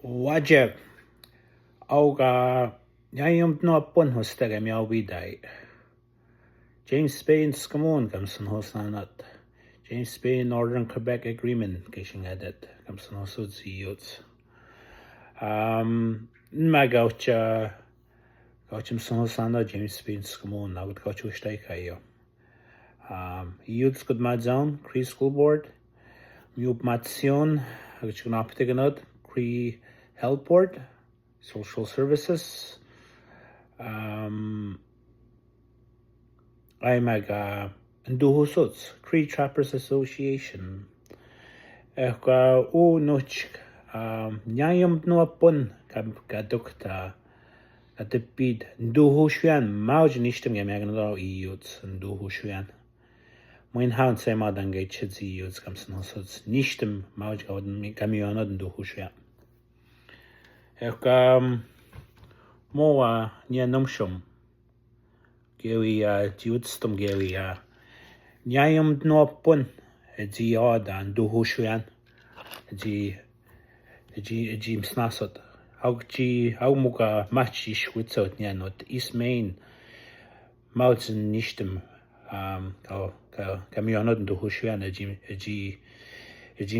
Wajab auga nyayum no pun hostaga miaubidai. James Spain skamun kamsan hosnanat. James Spain Northern Quebec Agreement kishing adet kamsan hosud ziyuts. Ma gaucha gauchim hosana James Spain skamun nagud gauchu stai kayo. Youths good madzon Cree School Board. Miup matsion agchunaptiganod Cree Health Board, Social Services. I'm a Nduhusuts, Cree Trappers Association. Nuch Nyayum Nuapun Kadukta at the bead Nduhushuan, Mauj Nishtum Yamaganado Youths, Nduhushuan. Mein Hound say Madangate Chidzi Youths comes no such Nishtum Mauj Gamiana Nduhushuan. Moa nia numshum gewi jutstum gewi nyayum dnopun ji odan duhushuan ji msnasot hau muga machi schwitzot nia not ismain mautzen nichtem kamionot duhushuan ji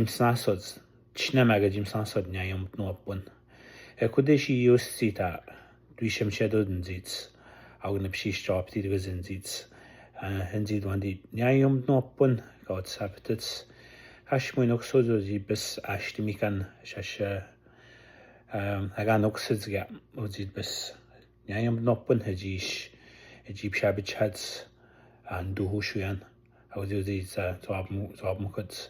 msnasot chnemaga ji msnasot nyayum dnopun Kudeshi Yusita, Duisham Shadow and Zits, Agnapshi Strop, Tidgas and Zits, and Zid one did Nyayum no pun, God sapitats, Hashmoinoxozo zibus Ashtimikan, Shasha Aganoxizga, Ozibus, Nyayum no pun, Hajish, Egypt Shabich Hats, and Duhushuan, Audios Twabmukuts.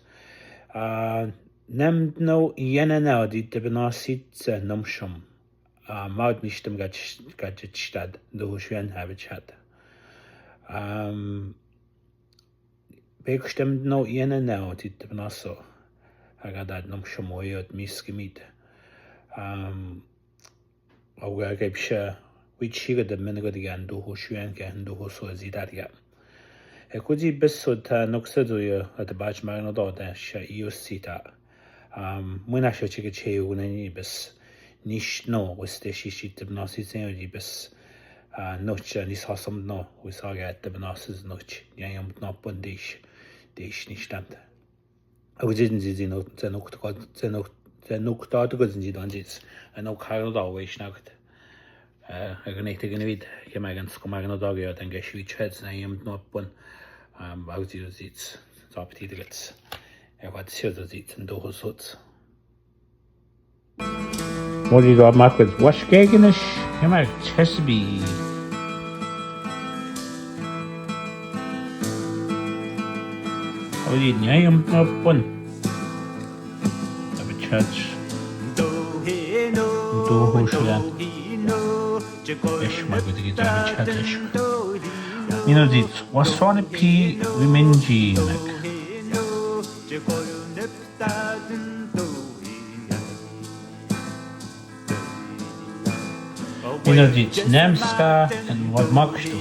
Nemd no yenana di debenasit numshum. Maud nishtum gadgetstad, Duhushuan habichat. Begstemd no yenana di debenaso. Agadad numshum oyot miskimit. Auga gabsha, which she got the menagodigan Duhushuan can Duhuso zidaria. Ekudi besod noxeduya at the batch magnodota sha iosita. Munasha chicache unanibus nish no was the shishit of Nazi senodibus noch and his hossom no we saw at the Benasis noch yam not bundish dish nishtant. I was in the Zenoktarticals in the dungeons and no carl always snagged. I can take a read Yamagan Skomagno dog out and get switch heads and I am not one out use its top tickets. What shows it and those sorts. What did I mark with? Wash Gaginish? You might Chesby. Oh, you name up one. Have a church. Do Hushan. Ishma with the guitar chatish. You know, this was Sony P. Women G. You know, it's Nemska and what Makshtu.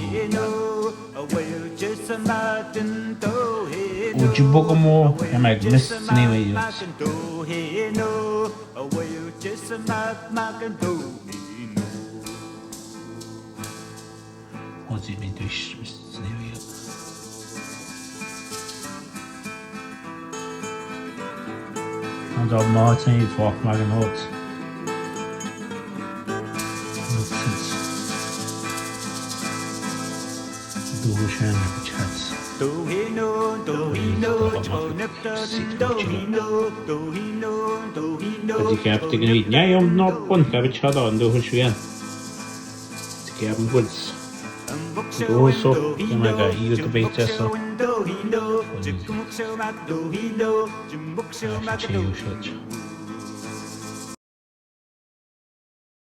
Ujibokomo, and I missed anyway. What's it been to Mr. Snivy? And I'm not saying it's walk Magan Hot. Duhushan chats. Die Captain niet. Ja, je moet nog pun. Ik heb het gehad aan Duhushan. Ik heb hem goed. Duhuso, je mag hier te beter zo. Cheio,